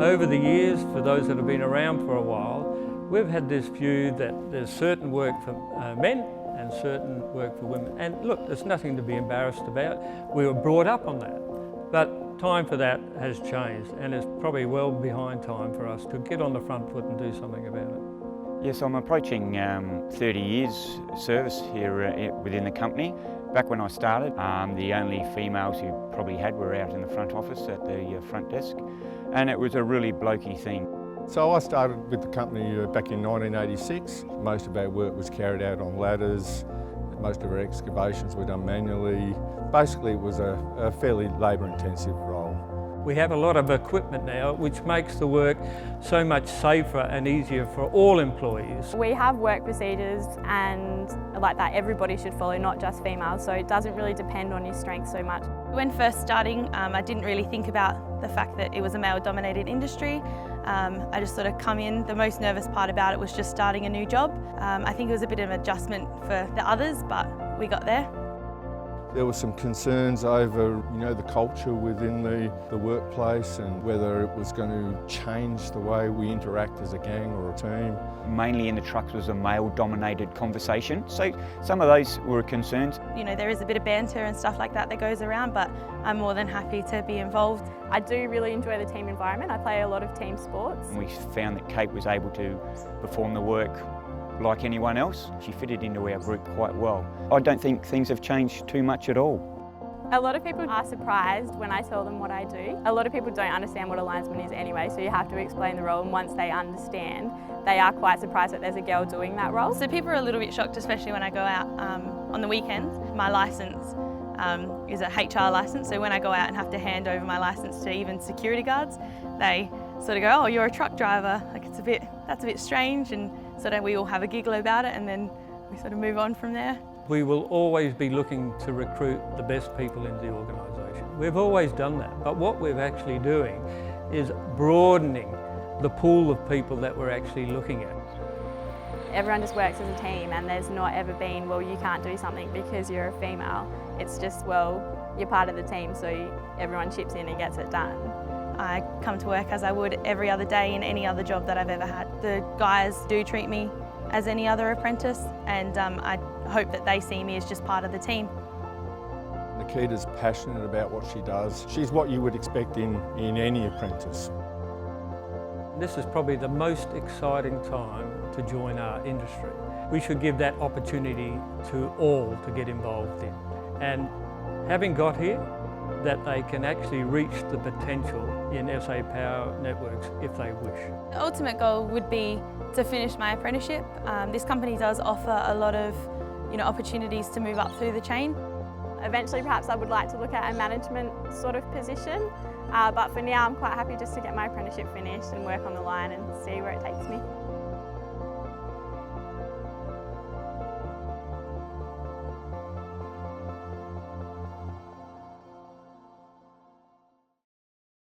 Over the years, for those that have been around for a while, we've had this view that there's certain work for men and certain work for women. And look, there's nothing to be embarrassed about. We were brought up on that. But time for that has changed, and it's probably well behind time for us to get on the front foot and do something about it. Yes, I'm approaching 30 years service here within the company. Back when I started, the only females you probably had were out in the front office at the front desk, and it was a really blokey thing. So I started with the company back in 1986. Most of our work was carried out on ladders. Most of our excavations were done manually. Basically, it was a fairly labour-intensive role. We have a lot of equipment now, which makes the work so much safer and easier for all employees. We have work procedures and like that everybody should follow, not just females, so it doesn't really depend on your strength so much. When first starting, I didn't really think about the fact that it was a male-dominated industry. I just sort of come in. The most nervous part about it was just starting a new job. I think it was a bit of an adjustment for the others, but we got there. There were some concerns over, the culture within the workplace and whether it was going to change the way we interact as a gang or a team. Mainly in the trucks was a male-dominated conversation, so some of those were concerns. There is a bit of banter and stuff like that goes around, but I'm more than happy to be involved. I do really enjoy the team environment. I play a lot of team sports. We found that Kate was able to perform the work like anyone else. She fitted into our group quite well. I don't think things have changed too much at all. A lot of people are surprised when I tell them what I do. A lot of people don't understand what a linesman is anyway, so you have to explain the role, and once they understand, they are quite surprised that there's a girl doing that role. So people are a little bit shocked, especially when I go out on the weekends. My licence is a HR licence, so when I go out and have to hand over my licence to even security guards, they sort of go, "Oh, you're a truck driver." Like that's a bit strange, and sort of we all have a giggle about it, and then we sort of move on from there. We will always be looking to recruit the best people into the organisation. We've always done that, but what we're actually doing is broadening the pool of people that we're actually looking at. Everyone just works as a team, and there's not ever been, well, you can't do something because you're a female. It's just, well, you're part of the team, so everyone chips in and gets it done. I come to work as I would every other day in any other job that I've ever had. The guys do treat me as any other apprentice, and I hope that they see me as just part of the team. Nikita's passionate about what she does. She's what you would expect in any apprentice. This is probably the most exciting time to join our industry. We should give that opportunity to all to get involved in. And having got here, that they can actually reach the potential in SA Power Networks if they wish. The ultimate goal would be to finish my apprenticeship. This company does offer a lot of opportunities to move up through the chain. Eventually perhaps I would like to look at a management sort of position, but for now I'm quite happy just to get my apprenticeship finished and work on the line and see where it takes me.